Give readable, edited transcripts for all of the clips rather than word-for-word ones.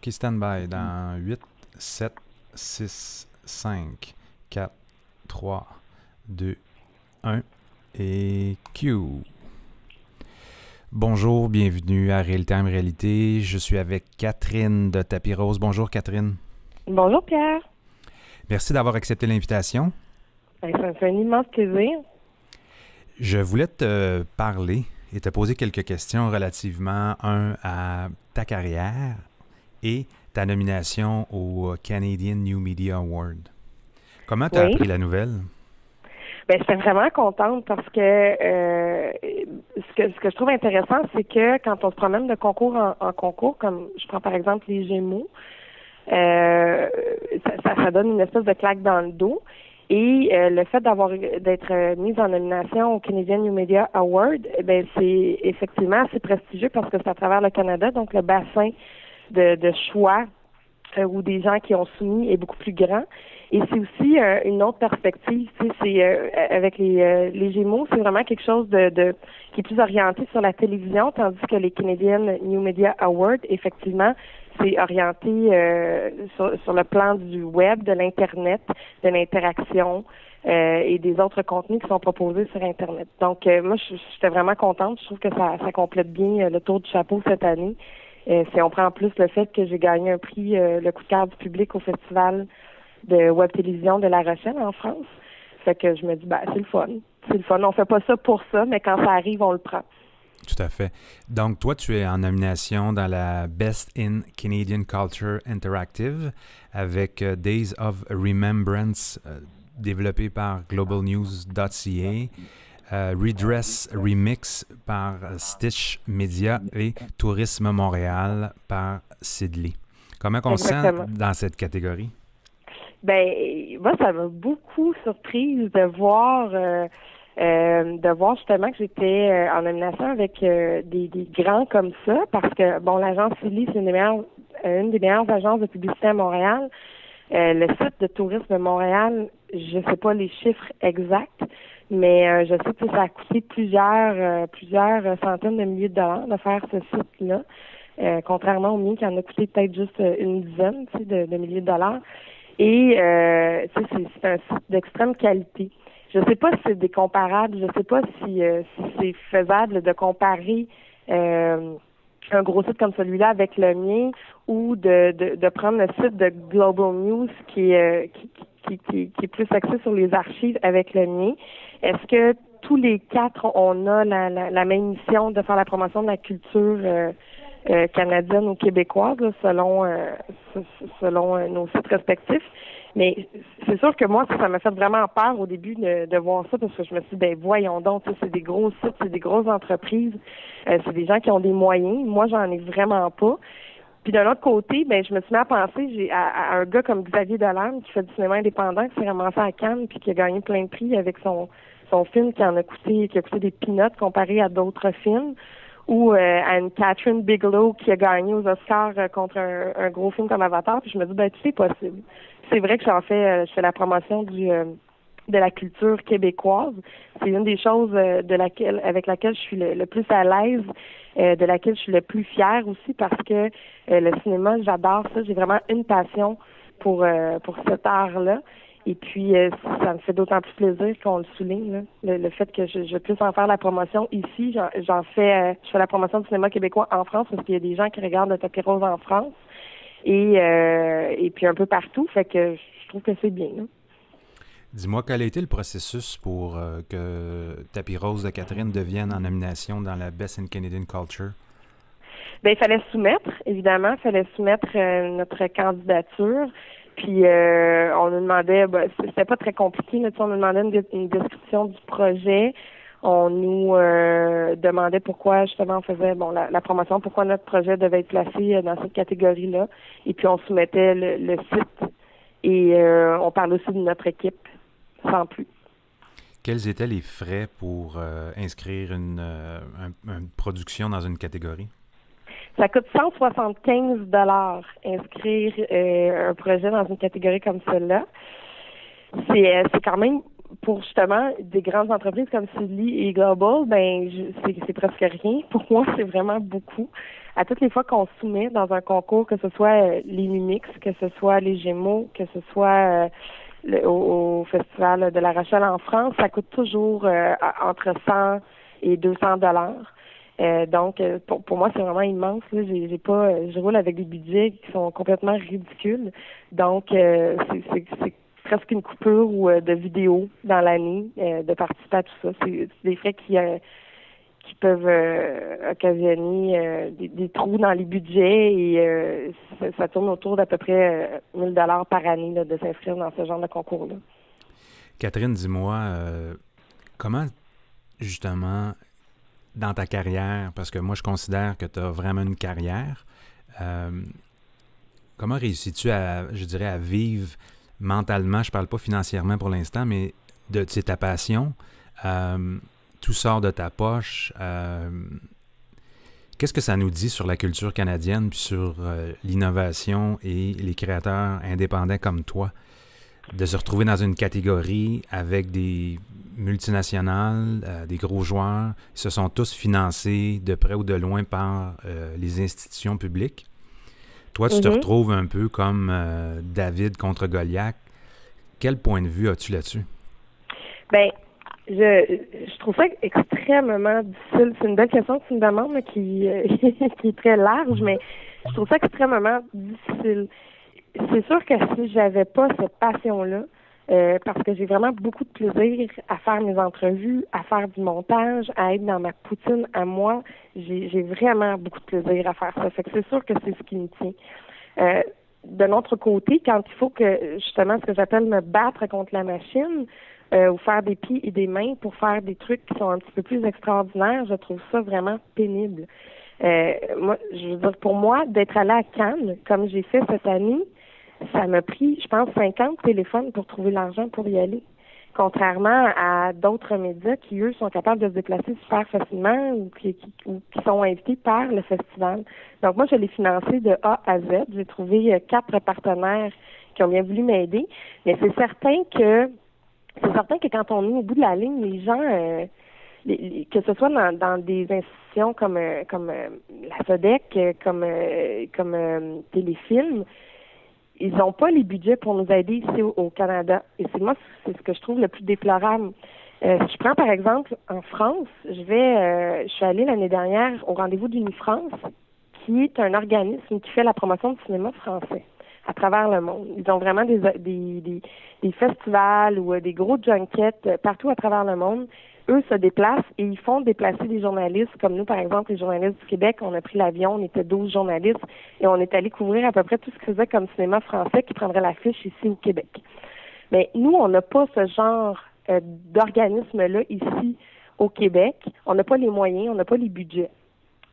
OK, stand by. Dans 8, 7, 6, 5, 4, 3, 2, 1 et Q. Bonjour, bienvenue à Real Time Réalité. Je suis avec Catherine de Tapis Rose. Bonjour Catherine. Bonjour Pierre. Merci d'avoir accepté l'invitation. Ça me fait un immense plaisir. Je voulais te parler et te poser quelques questions relativement, à ta carrière et ta nomination au Canadian New Media Award. Comment tu as appris la nouvelle? Ben, j'étais vraiment contente parce que ce que je trouve intéressant, c'est que quand on se promène de concours en concours, comme je prends par exemple les Gémeaux, ça donne une espèce de claque dans le dos. Et le fait d'être mise en nomination au Canadian New Media Award, ben c'est effectivement assez prestigieux parce que c'est à travers le Canada, donc le bassin de choix où des gens qui ont soumis est beaucoup plus grand. Et c'est aussi une autre perspective. Tu sais, c'est avec les Gémeaux, c'est vraiment quelque chose de qui est plus orienté sur la télévision, tandis que les Canadian New Media Awards, effectivement, c'est orienté sur le plan du web, de l'Internet, de l'interaction et des autres contenus qui sont proposés sur Internet. Donc, moi, j'étais vraiment contente. Je trouve que ça complète bien le tour du chapeau cette année. Si on prend en plus le fait que j'ai gagné un prix, le coup de cœur du public au Festival de web télévision de La Rochelle en France. Fait que je me dis, c'est le fun. C'est le fun. On fait pas ça pour ça, mais quand ça arrive, on le prend. Tout à fait. Donc, toi, tu es en nomination dans la Best in Canadian Culture Interactive avec Days of Remembrance, développé par globalnews.ca, Redress Remix par Stitch Media et Tourisme Montréal par Sidley. Comment on se sent dans cette catégorie? Ben, moi, ça m'a beaucoup surprise de voir justement que j'étais en nomination avec des grands comme ça, parce que bon, l'agence Sidley, c'est une des meilleures agences de publicité à Montréal. Le site de Tourisme Montréal, je sais pas les chiffres exacts, mais je sais que ça a coûté plusieurs centaines de milliers de dollars de faire ce site-là, contrairement au mien qui en a coûté peut-être juste une dizaine de milliers de dollars. Et c'est un site d'extrême qualité. Je ne sais pas si c'est décomparable, je ne sais pas si c'est faisable de comparer un gros site comme celui-là avec le mien ou de prendre le site de Global News qui est plus axé sur les archives avec le mien. Est-ce que tous les quatre, on a la même mission de faire la promotion de la culture canadienne ou québécoise, là, selon nos sites respectifs. Mais c'est sûr que moi, ça m'a fait vraiment peur au début de voir ça, parce que je me suis dit, voyons donc, c'est des gros sites, c'est des grosses entreprises, c'est des gens qui ont des moyens. Moi, j'en ai vraiment pas. Puis d'un autre côté, je me suis mis à penser à un gars comme Xavier Dolan qui fait du cinéma indépendant, qui s'est ramassé à Cannes puis qui a gagné plein de prix avec son film qui a coûté des peanuts comparé à d'autres films. Ou à une Catherine Bigelow qui a gagné aux Oscars contre un gros film comme Avatar. Puis je me dis, c'est possible. C'est vrai que je fais la promotion de la culture québécoise. C'est une des choses avec laquelle je suis le plus à l'aise, de laquelle je suis le plus fière aussi, parce que le cinéma, j'adore ça. J'ai vraiment une passion pour cet art-là. Et puis, ça me fait d'autant plus plaisir qu'on le souligne, là, le fait que je puisse en faire la promotion ici. Je fais la promotion du cinéma québécois en France, parce qu'il y a des gens qui regardent le Tapis Rose en France et puis un peu partout. Fait que je trouve que c'est bien. Là. Dis-moi, quel a été le processus pour que Tapis Rose de Catherine devienne en nomination dans la Best in Canadian Culture? Ben, il fallait soumettre, évidemment. Il fallait soumettre notre candidature. Puis on nous demandait, c'était pas très compliqué, là, on nous demandait une description du projet. On nous demandait pourquoi justement on faisait la promotion, pourquoi notre projet devait être placé dans cette catégorie-là. Et puis on soumettait le site et on parlait aussi de notre équipe, sans plus. Quels étaient les frais pour inscrire une production dans une catégorie? Ça coûte 175 $ inscrire un projet dans une catégorie comme celle-là. C'est quand même pour justement des grandes entreprises comme Sidley et Global, ben c'est presque rien. Pour moi, c'est vraiment beaucoup. À toutes les fois qu'on soumet dans un concours, que ce soit les Lumix, que ce soit les Gémeaux, que ce soit au Festival de La Rochelle en France, ça coûte toujours entre 100 et 200 dollars. Donc, pour moi, c'est vraiment immense. Là. Je roule avec des budgets qui sont complètement ridicules. Donc, c'est presque une coupure ou de vidéo dans l'année de participer à tout ça. C'est des frais qui peuvent occasionner des trous dans les budgets et ça tourne autour d'à peu près 1000 dollars par année là, de s'inscrire dans ce genre de concours-là. Catherine, dis-moi, comment justement dans ta carrière, parce que moi je considère que tu as vraiment une carrière, comment réussis-tu je dirais, à vivre mentalement, je parle pas financièrement pour l'instant, mais c'est ta passion, tout sort de ta poche. Qu'est-ce que ça nous dit sur la culture canadienne, puis sur l'innovation et les créateurs indépendants comme toi, de se retrouver dans une catégorie avec des multinationales, des gros joueurs, ils se sont tous financés de près ou de loin par les institutions publiques. Toi, tu te retrouves un peu comme David contre Goliath. Quel point de vue as-tu là-dessus? Bien, je trouve ça extrêmement difficile. C'est une belle question que tu me demandes, qui est très large, mais je trouve ça extrêmement difficile. C'est sûr que si j'avais pas cette passion-là, parce que j'ai vraiment beaucoup de plaisir à faire mes entrevues, à faire du montage, à être dans ma poutine à moi. J'ai vraiment beaucoup de plaisir à faire ça. Fait que c'est sûr que c'est ce qui me tient. De l'autre côté, quand il faut que, justement, ce que j'appelle me battre contre la machine, ou faire des pieds et des mains pour faire des trucs qui sont un petit peu plus extraordinaires, je trouve ça vraiment pénible. Moi, je veux dire, pour moi, d'être allée à Cannes, comme j'ai fait cette année, ça m'a pris, je pense, 50 téléphones pour trouver l'argent pour y aller. Contrairement à d'autres médias qui, eux, sont capables de se déplacer super facilement ou qui sont invités par le festival. Donc, moi, je l'ai financé de A à Z. J'ai trouvé 4 partenaires qui ont bien voulu m'aider. Mais c'est certain que quand on est au bout de la ligne, les gens, que ce soit dans des institutions comme la SODEC, comme Téléfilm, ils n'ont pas les budgets pour nous aider ici au Canada. Et c'est ce que je trouve le plus déplorable. Si je prends par exemple en France, je suis allée l'année dernière au rendez-vous d'Unifrance, qui est un organisme qui fait la promotion du cinéma français à travers le monde. Ils ont vraiment des festivals ou des gros junkets partout à travers le monde. Eux se déplacent et ils font déplacer des journalistes comme nous, par exemple, les journalistes du Québec. On a pris l'avion, on était 12 journalistes et on est allé couvrir à peu près tout ce qu'ils faisaient comme cinéma français qui prendrait l'affiche ici au Québec. Mais nous, on n'a pas ce genre d'organisme-là ici au Québec. On n'a pas les moyens, on n'a pas les budgets.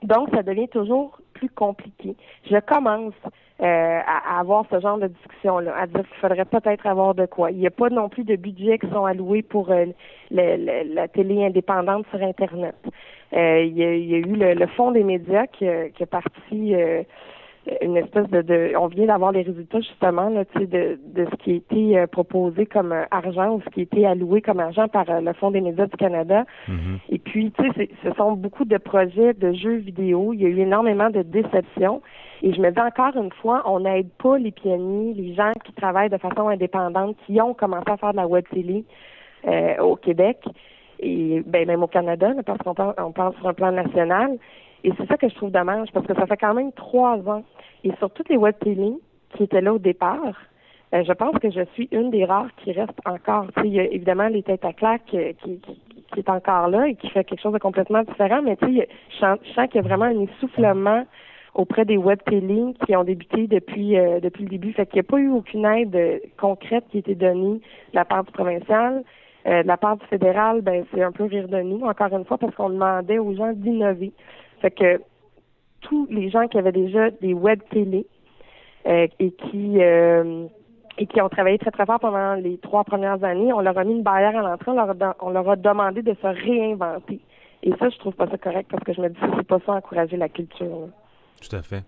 Donc, ça devient toujours plus compliqué. Je commence à avoir ce genre de discussion-là, à dire qu'il faudrait peut-être avoir de quoi. Il n'y a pas non plus de budget qui sont alloués pour la télé indépendante sur Internet. Il y a eu le Fonds des médias qui a parti une espèce on vient d'avoir les résultats justement là, de ce qui a été proposé comme argent ou ce qui a été alloué comme argent par le Fonds des médias du Canada. Mm-hmm. Et puis, tu sais, ce sont beaucoup de projets de jeux vidéo. Il y a eu énormément de déceptions. Et je me dis encore une fois, on n'aide pas les pionniers, les gens qui travaillent de façon indépendante, qui ont commencé à faire de la web télé au Québec et même au Canada, là, parce qu'on parle sur un plan national. Et c'est ça que je trouve dommage, parce que ça fait quand même 3 ans. Et sur toutes les web télé qui étaient là au départ, je pense que je suis une des rares qui reste encore. Tu sais, il y a évidemment les têtes à claques qui est encore là et qui fait quelque chose de complètement différent, mais tu sais, je sens qu'il y a vraiment un essoufflement auprès des web télé qui ont débuté depuis le début. Fait qu'il n'y a pas eu aucune aide concrète qui a été donnée de la part du provincial. De la part du fédéral, c'est un peu rire de nous, encore une fois, parce qu'on demandait aux gens d'innover. Fait que tous les gens qui avaient déjà des web télé et qui ont travaillé très, très fort pendant les 3 premières années, on leur a mis une barrière à l'entrée, on leur a demandé de se réinventer. Et ça, je trouve pas ça correct parce que je me dis que c'est pas ça encourager la culture. Là. Tout à fait.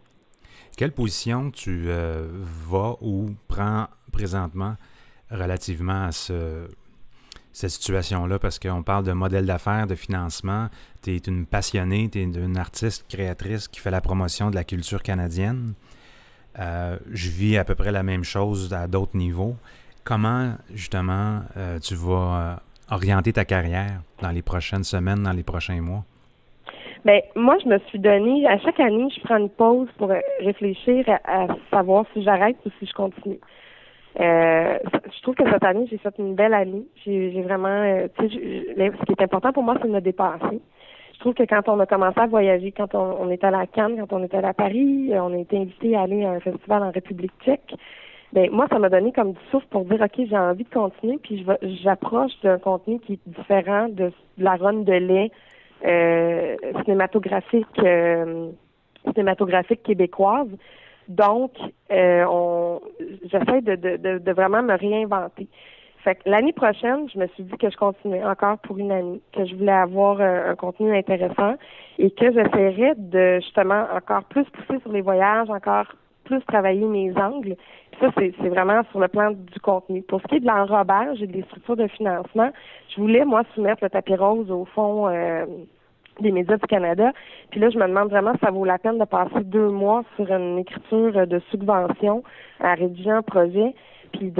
Quelle position tu vas ou prends présentement relativement à cette situation-là parce qu'on parle de modèle d'affaires, de financement. Tu es une passionnée, tu es une artiste créatrice qui fait la promotion de la culture canadienne. Je vis à peu près la même chose à d'autres niveaux. Comment, justement, tu vas orienter ta carrière dans les prochaines semaines, dans les prochains mois? Ben, moi, je me suis donné, à chaque année, je prends une pause pour réfléchir à savoir si j'arrête ou si je continue. Je trouve que cette année, j'ai fait une belle année. J'ai vraiment, tu sais, ce qui est important pour moi, c'est de me dépasser. Je trouve que quand on a commencé à voyager, quand on était à la Cannes, quand on était allé à Paris, on a été invité à aller à un festival en République tchèque. Ben moi, ça m'a donné comme du souffle pour dire, OK, j'ai envie de continuer, puis j'approche d'un contenu qui est différent de la ronde de lait cinématographique québécoise. Donc, j'essaie de vraiment me réinventer. Fait que l'année prochaine, je me suis dit que je continuais encore pour une année, que je voulais avoir un contenu intéressant et que j'essaierais de justement encore plus pousser sur les voyages, encore plus travailler mes angles. Puis ça, c'est vraiment sur le plan du contenu. Pour ce qui est de l'enrobage et des structures de financement, je voulais, moi, soumettre le tapis rose au fond des médias du Canada. Puis là, je me demande vraiment si ça vaut la peine de passer 2 mois sur une écriture de subvention à rédiger un projet, puis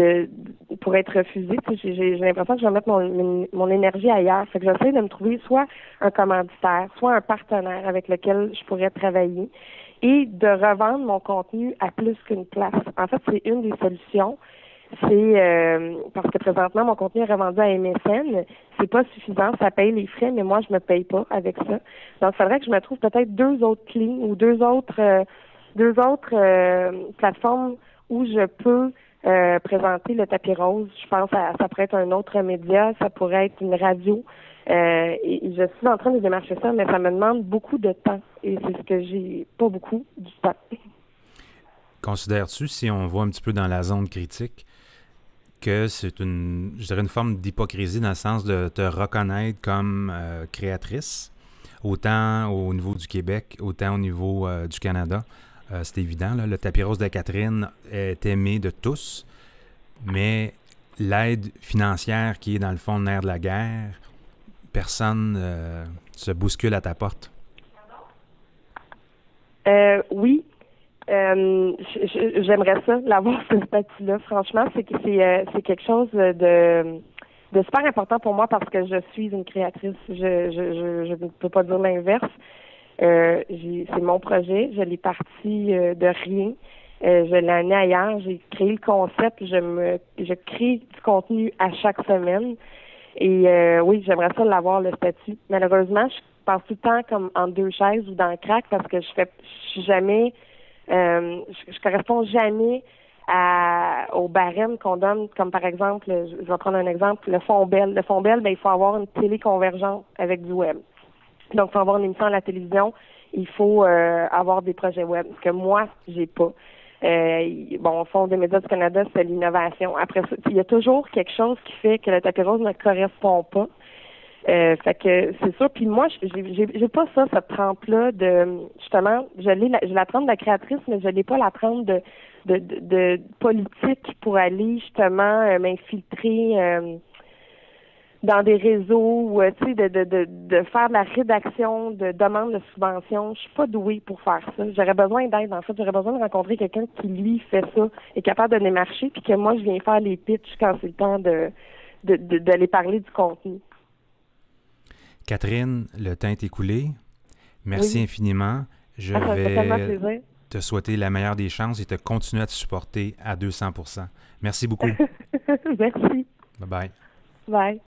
pour être refusé. J'ai l'impression que je vais mettre mon énergie ailleurs. Fait que j'essaie de me trouver soit un commanditaire, soit un partenaire avec lequel je pourrais travailler et de revendre mon contenu à plus qu'une place. En fait, c'est une des solutions. C'est parce que présentement, mon contenu est revendu à MSN. C'est pas suffisant, ça paye les frais, mais moi, je me paye pas avec ça. Donc, il faudrait que je me trouve peut-être 2 autres clés ou deux autres plateformes où je peux présenter le tapis rose. Je pense que ça pourrait être un autre média, ça pourrait être une radio. Et je suis en train de démarcher ça, mais ça me demande beaucoup de temps. Et c'est ce que j'ai pas beaucoup du temps. Considères-tu, si on voit un petit peu dans la zone critique, que c'est je dirais une forme d'hypocrisie dans le sens de te reconnaître comme créatrice, autant au niveau du Québec, autant au niveau du Canada? C'est évident, là, le tapis rose de Catherine est aimé de tous, mais l'aide financière qui est dans le fond le nerf de la guerre, personne se bouscule à ta porte. Oui. J'aimerais ça, l'avoir ce statut-là. Franchement, c'est quelque chose de super important pour moi parce que je suis une créatrice. Je ne peux pas dire l'inverse. C'est mon projet. Je l'ai parti de rien. Je l'ai amené ailleurs. J'ai créé le concept. Je crée du contenu à chaque semaine. Et oui, j'aimerais ça l'avoir, le statut. Malheureusement, je passe tout le temps comme en 2 chaises ou dans le crack parce que je suis jamais je corresponds jamais au barème qu'on donne, comme par exemple, je vais prendre un exemple, le Fonds Bell. Le Fonds Bell, ben, il faut avoir une télé convergente avec du web. Donc, il faut avoir une émission à la télévision, il faut avoir des projets web, ce que moi, j'ai pas. Au Fonds des médias du Canada, c'est l'innovation. Après ça, il y a toujours quelque chose qui fait que le tapis rose ne correspond pas. Fait que c'est sûr. Puis moi, j'ai pas ça, cette trempe-là de justement, j'ai la trempe de la créatrice, mais je n'ai pas la trempe de politique pour aller justement m'infiltrer dans des réseaux ou tu sais, de faire de la rédaction de demandes de subventions. Je suis pas douée pour faire ça. J'aurais besoin d'aide, en fait. J'aurais besoin de rencontrer quelqu'un qui, lui, fait ça, est capable de démarcher, puis que moi, je viens faire les pitchs quand c'est le temps d'aller parler du contenu. Catherine, le temps est écoulé. Merci infiniment. Je vais te souhaiter la meilleure des chances et te continuer à te supporter à 200%. Merci beaucoup. Merci. Bye-bye. Bye.